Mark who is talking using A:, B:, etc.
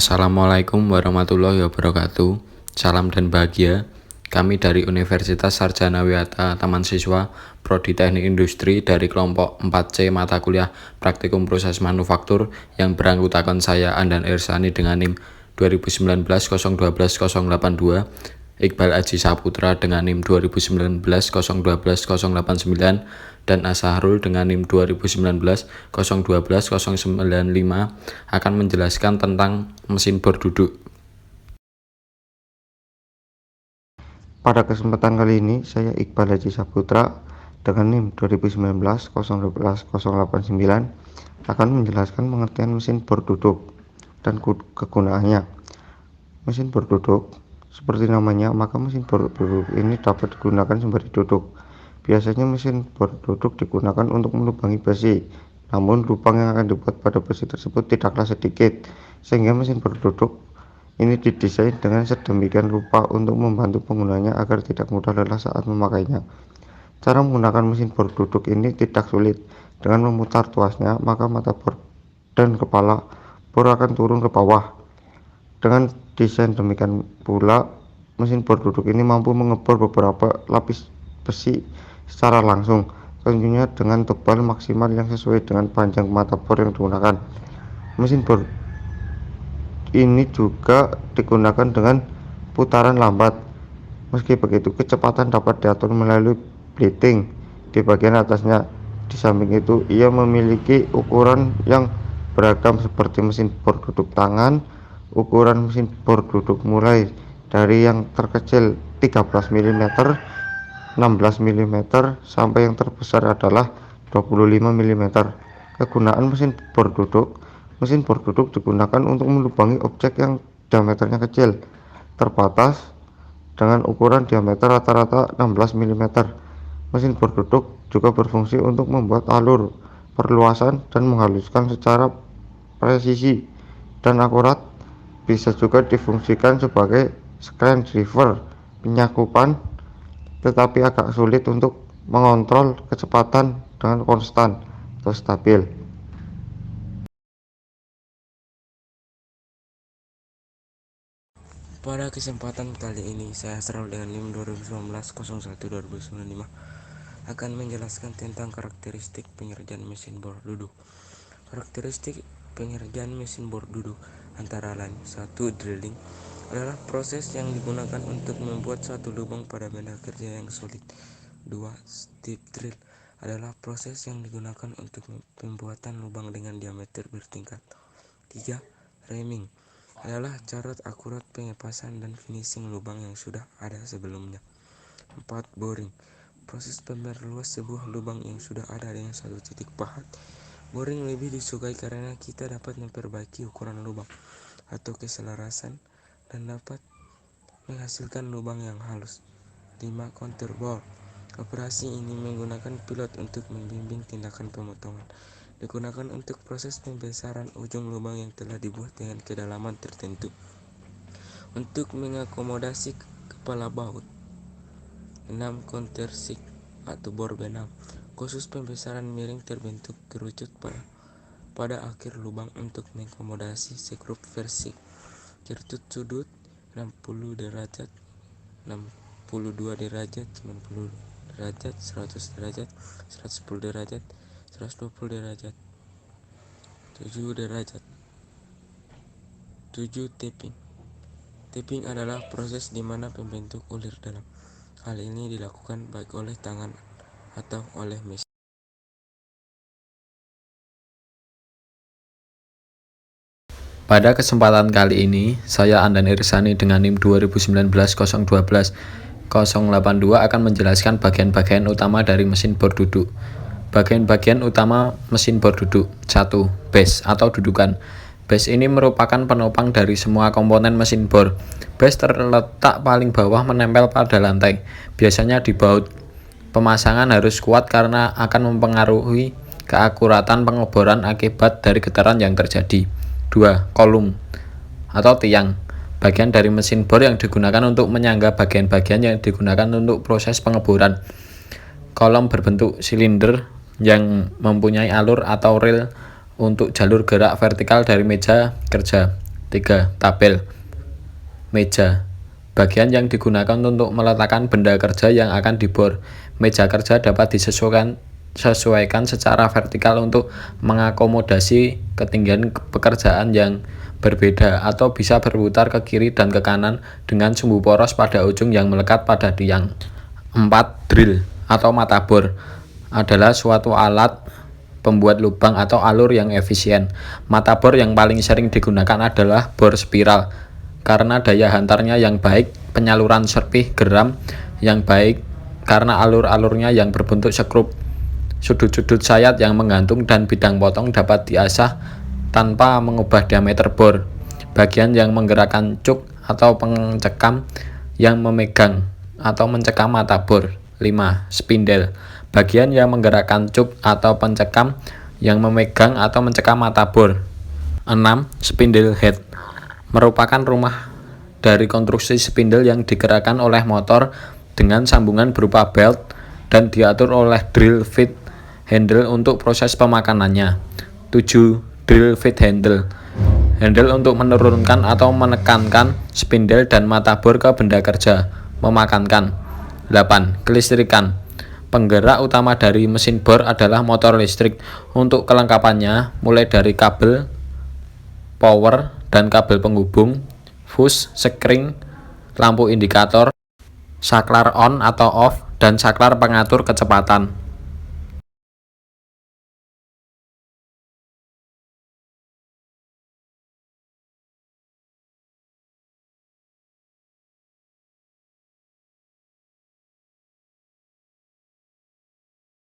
A: Assalamualaikum warahmatullahi wabarakatuh. Salam dan bahagia. Kami dari Universitas Sarjana Wiyata Taman Siswa Prodi Teknik Industri dari kelompok 4C mata kuliah Praktikum Proses Manufaktur yang beranggotakan saya Andan Irsani dengan NIM 2019-012-082, Iqbal Aji Saputra dengan NIM 2019-012-089, dan Asahrul dengan NIM 2019-012-095 akan menjelaskan tentang mesin bor duduk.
B: Pada kesempatan kali ini, saya Iqbal Aji Saputra dengan NIM 2019-012-089 akan menjelaskan pengertian mesin bor duduk dan kegunaannya. Mesin bor duduk, seperti namanya, maka mesin bor duduk ini dapat digunakan sembari duduk. Biasanya mesin bor duduk digunakan untuk melubangi besi, namun lubang yang akan dibuat pada besi tersebut tidaklah sedikit, sehingga mesin bor duduk ini didesain dengan sedemikian rupa untuk membantu penggunanya agar tidak mudah lelah saat memakainya. Cara menggunakan mesin bor duduk ini tidak sulit. Dengan memutar tuasnya, maka mata bor dan kepala bor akan turun ke bawah. Dengan desain demikian pula, mesin bor duduk ini mampu mengebor beberapa lapis besi secara langsung, tentunya dengan tebal maksimal yang sesuai dengan panjang mata bor yang digunakan. Mesin bor ini juga digunakan dengan putaran lambat. Meski begitu, kecepatan dapat diatur melalui blading di bagian atasnya. Di samping itu, ia memiliki ukuran yang beragam seperti mesin bor duduk tangan. Ukuran mesin bor duduk mulai dari yang terkecil 13 mm, 16 mm, sampai yang terbesar adalah 25 mm. Kegunaan mesin bor duduk. Mesin bor duduk digunakan untuk melubangi objek yang diameternya kecil, terbatas, dengan ukuran diameter rata-rata 16 mm. Mesin bor duduk juga berfungsi untuk membuat alur, perluasan, dan menghaluskan secara presisi dan akurat. Bisa juga difungsikan sebagai screwdriver, penyakupan, tetapi agak sulit untuk mengontrol kecepatan dengan konstan atau stabil.
C: Pada kesempatan kali ini, saya Asrul dengan NIM 2019-01-2095 akan menjelaskan tentang karakteristik pengerjaan mesin bor duduk. Karakteristik pengerjaan mesin bor duduk antara lain: 1. Drilling adalah proses yang digunakan untuk membuat satu lubang pada benda kerja yang solid. 2. Step drill adalah proses yang digunakan untuk pembuatan lubang dengan diameter bertingkat. 3. Reaming adalah cara akurat pengepasan dan finishing lubang yang sudah ada sebelumnya. 4. Boring, proses memperluas sebuah lubang yang sudah ada dengan satu titik pahat. Boring lebih disukai karena kita dapat memperbaiki ukuran lubang atau keselarasan dan dapat menghasilkan lubang yang halus. 5. Contour bore, operasi ini menggunakan pilot untuk membimbing tindakan pemotongan. Digunakan untuk proses pembesaran ujung lubang yang telah dibuat dengan kedalaman tertentu untuk mengakomodasi kepala baut. 6. Contour sick atau bor benang, khusus pembesaran miring terbentuk kerucut pada akhir lubang untuk mengakomodasi skrup versik. Kerucut sudut 60 derajat, 62 derajat, 90 derajat, 100 derajat, 110 derajat, 120 derajat, 7 derajat. 7. Tapping. Tapping adalah proses di mana pembentuk ulir dalam. Hal ini dilakukan baik oleh tangan atau oleh mesin.
A: Pada kesempatan kali ini, saya Andan Irsani dengan NIM 2019-012-082 akan menjelaskan bagian-bagian utama dari mesin bor duduk. Bagian-bagian utama mesin bor duduk. 1. Base atau dudukan. Base ini merupakan penopang dari semua komponen mesin bor. Base terletak paling bawah menempel pada lantai, biasanya di baut. Pemasangan harus kuat karena akan mempengaruhi keakuratan pengeboran akibat dari getaran yang terjadi. 2. Kolum atau tiang, bagian dari mesin bor yang digunakan untuk menyangga bagian-bagian yang digunakan untuk proses pengeboran. Kolom berbentuk silinder yang mempunyai alur atau rel untuk jalur gerak vertikal dari meja kerja. 3. Tabel. Meja. Bagian yang digunakan untuk meletakkan benda kerja yang akan dibor. Meja kerja dapat disesuaikan secara vertikal untuk mengakomodasi ketinggian pekerjaan yang berbeda atau bisa berputar ke kiri dan ke kanan dengan sumbu poros pada ujung yang melekat pada tiang. 4. Drill atau mata bor adalah suatu alat pembuat lubang atau alur yang efisien. Mata bor yang paling sering digunakan adalah bor spiral karena daya hantarnya yang baik, penyaluran serpih geram yang baik karena alur-alurnya yang berbentuk sekrup. Sudut-sudut sayat yang menggantung dan bidang potong dapat diasah tanpa mengubah diameter bor. Bagian yang menggerakkan cuk atau pencekam yang memegang atau mencekam mata bor. 5. Spindel. Bagian yang menggerakkan cuk atau pencekam yang memegang atau mencekam mata bor. 6. Spindle head merupakan rumah dari konstruksi spindle yang digerakkan oleh motor dengan sambungan berupa belt dan diatur oleh drill feed handle untuk proses pemakanannya. 7. Drill feed handle untuk menurunkan atau menekankan spindle dan mata bor ke benda kerja, memakankan. 8. Kelistrikan. Penggerak utama dari mesin bor adalah motor listrik. Untuk kelengkapannya mulai dari kabel, power, dan kabel penghubung, fuse, sekring, lampu indikator, saklar on atau off, dan saklar pengatur kecepatan.